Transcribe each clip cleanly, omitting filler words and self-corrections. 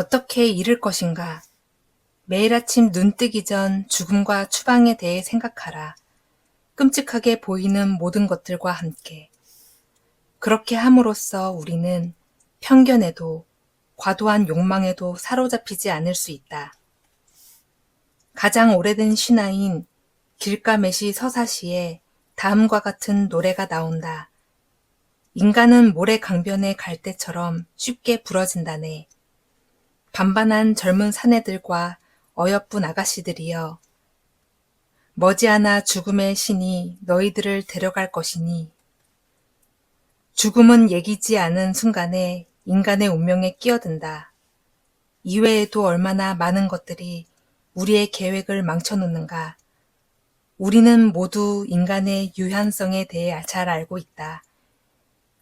어떻게 잃을 것인가? 매일 아침 눈 뜨기 전 죽음과 추방에 대해 생각하라. 끔찍하게 보이는 모든 것들과 함께. 그렇게 함으로써 우리는 편견에도 과도한 욕망에도 사로잡히지 않을 수 있다. 가장 오래된 신화인 길가메시 서사시에 다음과 같은 노래가 나온다. 인간은 모래 강변의 갈대처럼 쉽게 부러진다네. 반반한 젊은 사내들과 어여쁜 아가씨들이여, 머지않아 죽음의 신이 너희들을 데려갈 것이니, 죽음은 예기치 않은 순간에 인간의 운명에 끼어든다. 이외에도 얼마나 많은 것들이 우리의 계획을 망쳐놓는가. 우리는 모두 인간의 유한성에 대해 잘 알고 있다.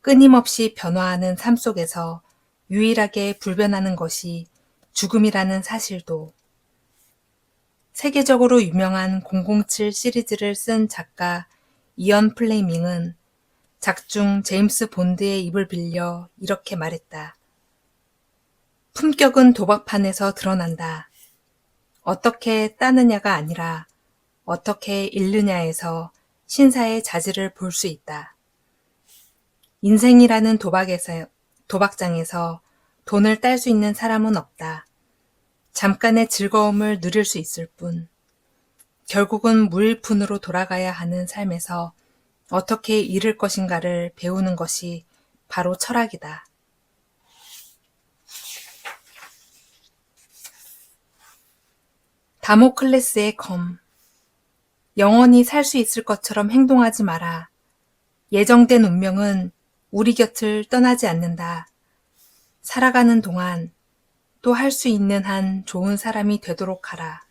끊임없이 변화하는 삶 속에서 유일하게 불변하는 것이 죽음이라는 사실도. 세계적으로 유명한 007 시리즈를 쓴 작가 이언 플레밍은 작중 제임스 본드의 입을 빌려 이렇게 말했다. 품격은 도박판에서 드러난다. 어떻게 따느냐가 아니라 어떻게 잃느냐에서 신사의 자질을 볼 수 있다. 인생이라는 도박장에서 돈을 딸 수 있는 사람은 없다. 잠깐의 즐거움을 누릴 수 있을 뿐. 결국은 무일푼으로 돌아가야 하는 삶에서 어떻게 잃을 것인가를 배우는 것이 바로 철학이다. 다모클레스의 검. 영원히 살 수 있을 것처럼 행동하지 마라. 예정된 운명은 우리 곁을 떠나지 않는다. 살아가는 동안 또 할 수 있는 한 좋은 사람이 되도록 하라.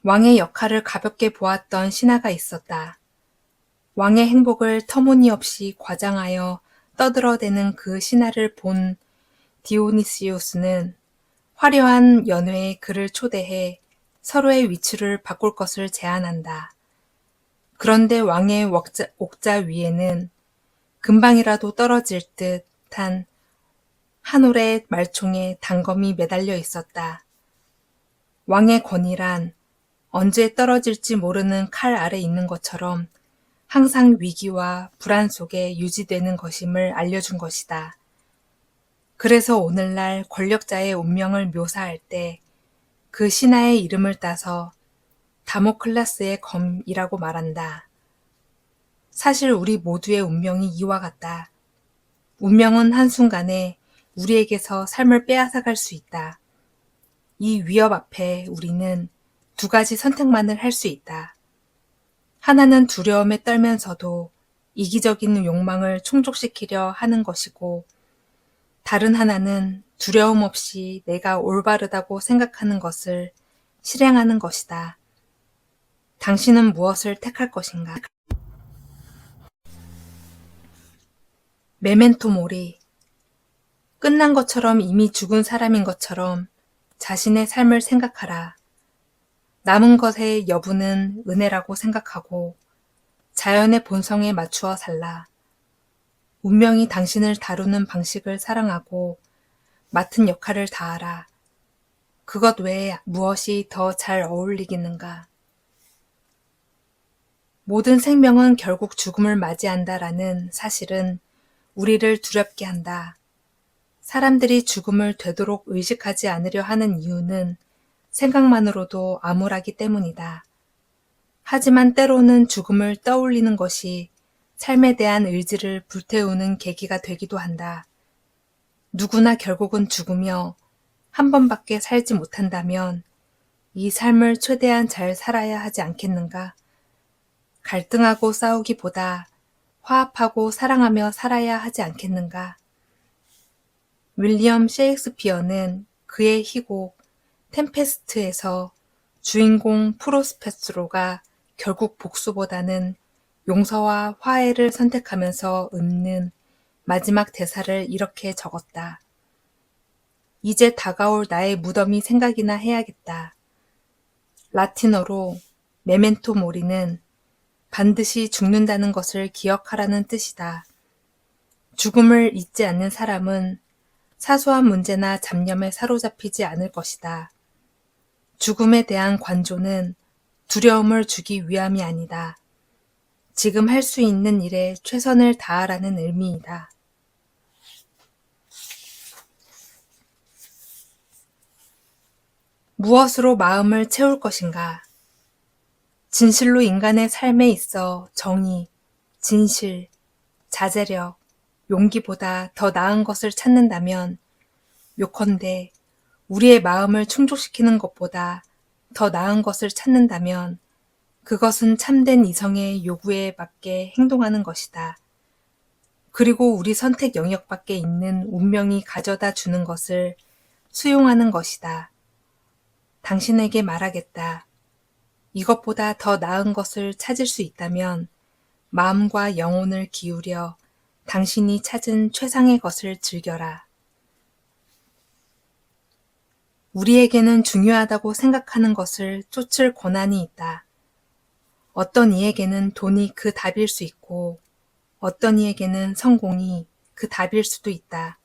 왕의 역할을 가볍게 보았던 신하가 있었다. 왕의 행복을 터무니없이 과장하여 떠들어대는 그 신하를 본 디오니시우스는 화려한 연회에 그를 초대해 서로의 위치를 바꿀 것을 제안한다. 그런데 왕의 옥자 위에는 금방이라도 떨어질 듯한 한 올의 말총에 단검이 매달려 있었다. 왕의 권위란 언제 떨어질지 모르는 칼 아래 있는 것처럼 항상 위기와 불안 속에 유지되는 것임을 알려준 것이다. 그래서 오늘날 권력자의 운명을 묘사할 때 그 신하의 이름을 따서 다모클레스의 검이라고 말한다. 사실 우리 모두의 운명이 이와 같다. 운명은 한순간에 우리에게서 삶을 빼앗아갈 수 있다. 이 위협 앞에 우리는 두 가지 선택만을 할 수 있다. 하나는 두려움에 떨면서도 이기적인 욕망을 충족시키려 하는 것이고, 다른 하나는 두려움 없이 내가 올바르다고 생각하는 것을 실행하는 것이다. 당신은 무엇을 택할 것인가? 메멘토 모리. 끝난 것처럼 이미 죽은 사람인 것처럼 자신의 삶을 생각하라. 남은 것의 여부는 은혜라고 생각하고 자연의 본성에 맞추어 살라. 운명이 당신을 다루는 방식을 사랑하고 맡은 역할을 다하라. 그것 외에 무엇이 더 잘 어울리겠는가? 모든 생명은 결국 죽음을 맞이한다라는 사실은 우리를 두렵게 한다. 사람들이 죽음을 되도록 의식하지 않으려 하는 이유는 생각만으로도 암울하기 때문이다. 하지만 때로는 죽음을 떠올리는 것이 삶에 대한 의지를 불태우는 계기가 되기도 한다. 누구나 결국은 죽으며 한 번밖에 살지 못한다면 이 삶을 최대한 잘 살아야 하지 않겠는가? 갈등하고 싸우기보다 화합하고 사랑하며 살아야 하지 않겠는가? 윌리엄 셰익스피어는 그의 희곡 템페스트에서 주인공 프로스페로가 결국 복수보다는 용서와 화해를 선택하면서 읊는 마지막 대사를 이렇게 적었다. 이제 다가올 나의 무덤이 생각이나 해야겠다. 라틴어로 메멘토 모리는 반드시 죽는다는 것을 기억하라는 뜻이다. 죽음을 잊지 않는 사람은 사소한 문제나 잡념에 사로잡히지 않을 것이다. 죽음에 대한 관조는 두려움을 주기 위함이 아니다. 지금 할 수 있는 일에 최선을 다하라는 의미이다. 무엇으로 마음을 채울 것인가? 진실로 인간의 삶에 있어 정의, 진실, 자제력, 용기보다 더 나은 것을 찾는다면 요컨대 우리의 마음을 충족시키는 것보다 더 나은 것을 찾는다면 그것은 참된 이성의 요구에 맞게 행동하는 것이다. 그리고 우리 선택 영역 밖에 있는 운명이 가져다 주는 것을 수용하는 것이다. 당신에게 말하겠다. 이것보다 더 나은 것을 찾을 수 있다면 마음과 영혼을 기울여 당신이 찾은 최상의 것을 즐겨라. 우리에게는 중요하다고 생각하는 것을 쫓을 권한이 있다. 어떤 이에게는 돈이 그 답일 수 있고 어떤 이에게는 성공이 그 답일 수도 있다.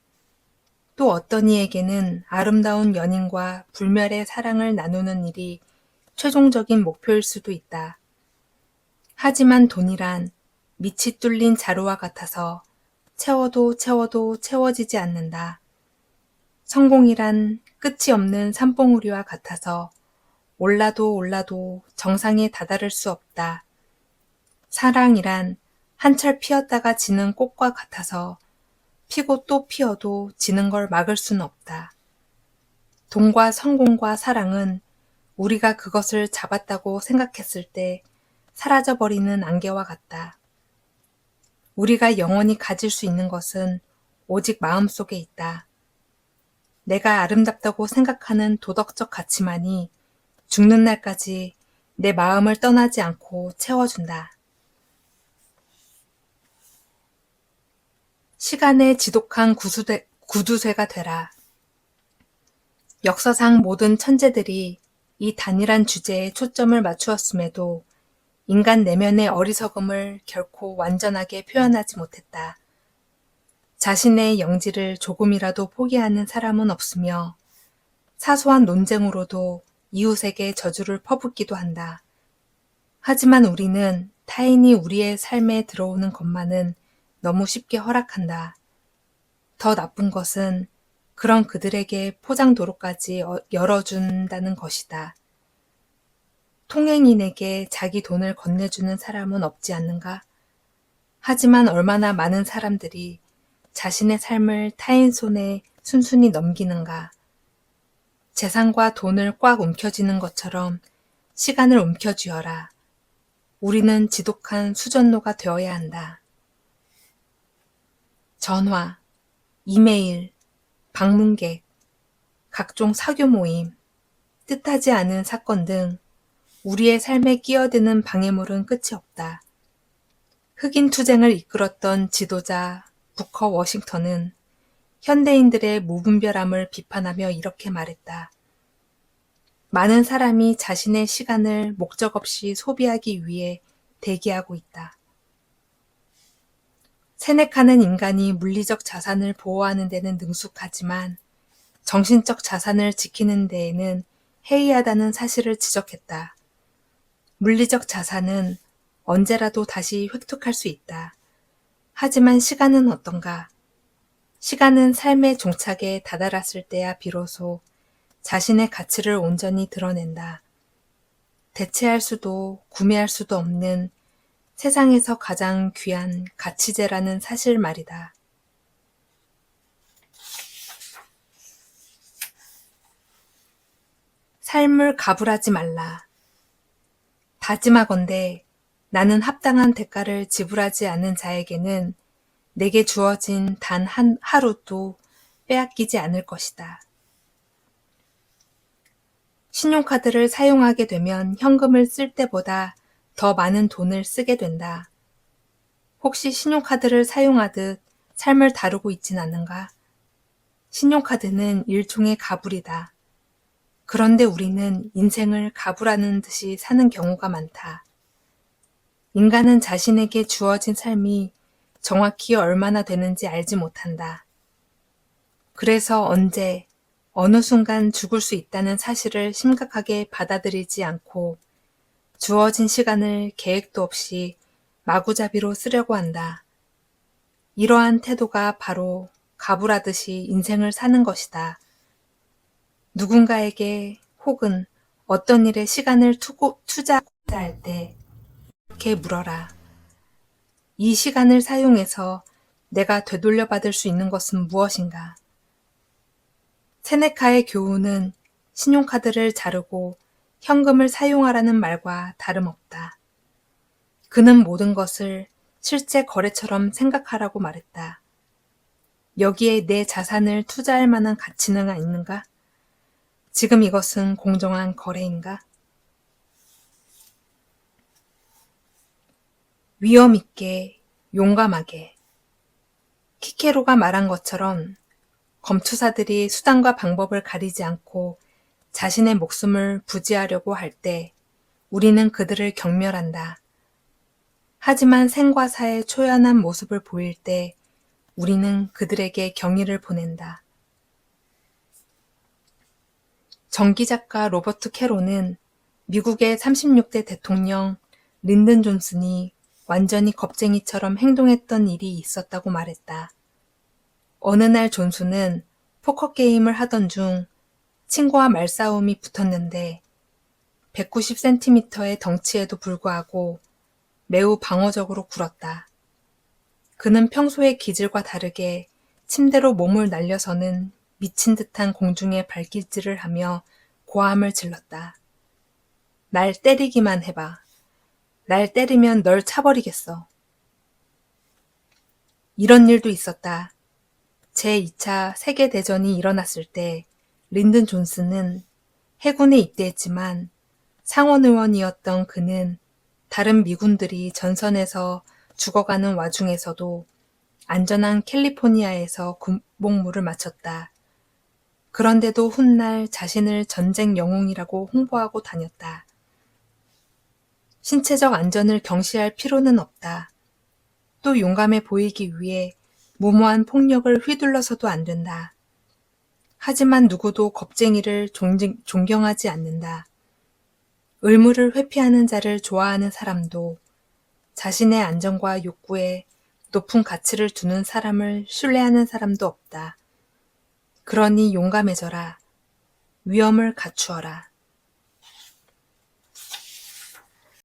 또 어떤 이에게는 아름다운 연인과 불멸의 사랑을 나누는 일이 최종적인 목표일 수도 있다. 하지만 돈이란 밑이 뚫린 자루와 같아서 채워도 채워도 채워지지 않는다. 성공이란 끝이 없는 산봉우리와 같아서 올라도 올라도 정상에 다다를 수 없다. 사랑이란 한철 피었다가 지는 꽃과 같아서 피고 또 피어도 지는 걸 막을 수는 없다. 돈과 성공과 사랑은 우리가 그것을 잡았다고 생각했을 때 사라져버리는 안개와 같다. 우리가 영원히 가질 수 있는 것은 오직 마음속에 있다. 내가 아름답다고 생각하는 도덕적 가치만이 죽는 날까지 내 마음을 떠나지 않고 채워준다. 시간의 지독한 구두쇠가 되라. 역사상 모든 천재들이 이 단일한 주제에 초점을 맞추었음에도 인간 내면의 어리석음을 결코 완전하게 표현하지 못했다. 자신의 영지를 조금이라도 포기하는 사람은 없으며 사소한 논쟁으로도 이웃에게 저주를 퍼붓기도 한다. 하지만 우리는 타인이 우리의 삶에 들어오는 것만은 너무 쉽게 허락한다. 더 나쁜 것은 그런 그들에게 포장도로까지 열어준다는 것이다. 통행인에게 자기 돈을 건네주는 사람은 없지 않는가? 하지만 얼마나 많은 사람들이 자신의 삶을 타인 손에 순순히 넘기는가? 재산과 돈을 꽉 움켜쥐는 것처럼 시간을 움켜쥐어라. 우리는 지독한 수전노가 되어야 한다. 전화, 이메일, 방문객, 각종 사교 모임, 뜻하지 않은 사건 등 우리의 삶에 끼어드는 방해물은 끝이 없다. 흑인 투쟁을 이끌었던 지도자 부커 워싱턴은 현대인들의 무분별함을 비판하며 이렇게 말했다. 많은 사람이 자신의 시간을 목적 없이 소비하기 위해 대기하고 있다. 세네카는 인간이 물리적 자산을 보호하는 데는 능숙하지만 정신적 자산을 지키는 데에는 해이하다는 사실을 지적했다. 물리적 자산은 언제라도 다시 획득할 수 있다. 하지만 시간은 어떤가? 시간은 삶의 종착에 다다랐을 때야 비로소 자신의 가치를 온전히 드러낸다. 대체할 수도 구매할 수도 없는 세상에서 가장 귀한 가치재라는 사실 말이다. 삶을 가불하지 말라. 다짐하건대 나는 합당한 대가를 지불하지 않은 자에게는 내게 주어진 단 한 하루도 빼앗기지 않을 것이다. 신용카드를 사용하게 되면 현금을 쓸 때보다 더 많은 돈을 쓰게 된다. 혹시 신용카드를 사용하듯 삶을 다루고 있진 않는가? 신용카드는 일종의 가불이다. 그런데 우리는 인생을 가불하는 듯이 사는 경우가 많다. 인간은 자신에게 주어진 삶이 정확히 얼마나 되는지 알지 못한다. 그래서 언제, 어느 순간 죽을 수 있다는 사실을 심각하게 받아들이지 않고 주어진 시간을 계획도 없이 마구잡이로 쓰려고 한다. 이러한 태도가 바로 가불하듯이 인생을 사는 것이다. 누군가에게 혹은 어떤 일에 시간을 투자할 때 이렇게 물어라. 이 시간을 사용해서 내가 되돌려받을 수 있는 것은 무엇인가? 세네카의 교훈은 신용카드를 자르고 현금을 사용하라는 말과 다름없다. 그는 모든 것을 실제 거래처럼 생각하라고 말했다. 여기에 내 자산을 투자할 만한 가치는 있는가? 지금 이것은 공정한 거래인가? 위험 있게, 용감하게. 키케로가 말한 것처럼 검투사들이 수단과 방법을 가리지 않고 자신의 목숨을 부지하려고 할 때 우리는 그들을 경멸한다. 하지만 생과 사의 초연한 모습을 보일 때 우리는 그들에게 경의를 보낸다. 전기작가 로버트 캐로는 미국의 36대 대통령 린든 존슨이 완전히 겁쟁이처럼 행동했던 일이 있었다고 말했다. 어느 날 존슨은 포커 게임을 하던 중 친구와 말싸움이 붙었는데 190cm의 덩치에도 불구하고 매우 방어적으로 굴었다. 그는 평소의 기질과 다르게 침대로 몸을 날려서는 미친 듯한 공중에 발길질을 하며 고함을 질렀다. 날 때리기만 해봐. 날 때리면 널 차버리겠어. 이런 일도 있었다. 제2차 세계대전이 일어났을 때 린든 존슨은 해군에 입대했지만 상원의원이었던 그는 다른 미군들이 전선에서 죽어가는 와중에서도 안전한 캘리포니아에서 군복무를 마쳤다. 그런데도 훗날 자신을 전쟁 영웅이라고 홍보하고 다녔다. 신체적 안전을 경시할 필요는 없다. 또 용감해 보이기 위해 무모한 폭력을 휘둘러서도 안 된다. 하지만 누구도 겁쟁이를 존경하지 않는다. 의무를 회피하는 자를 좋아하는 사람도 자신의 안전과 욕구에 높은 가치를 두는 사람을 신뢰하는 사람도 없다. 그러니 용감해져라. 위험을 갖추어라.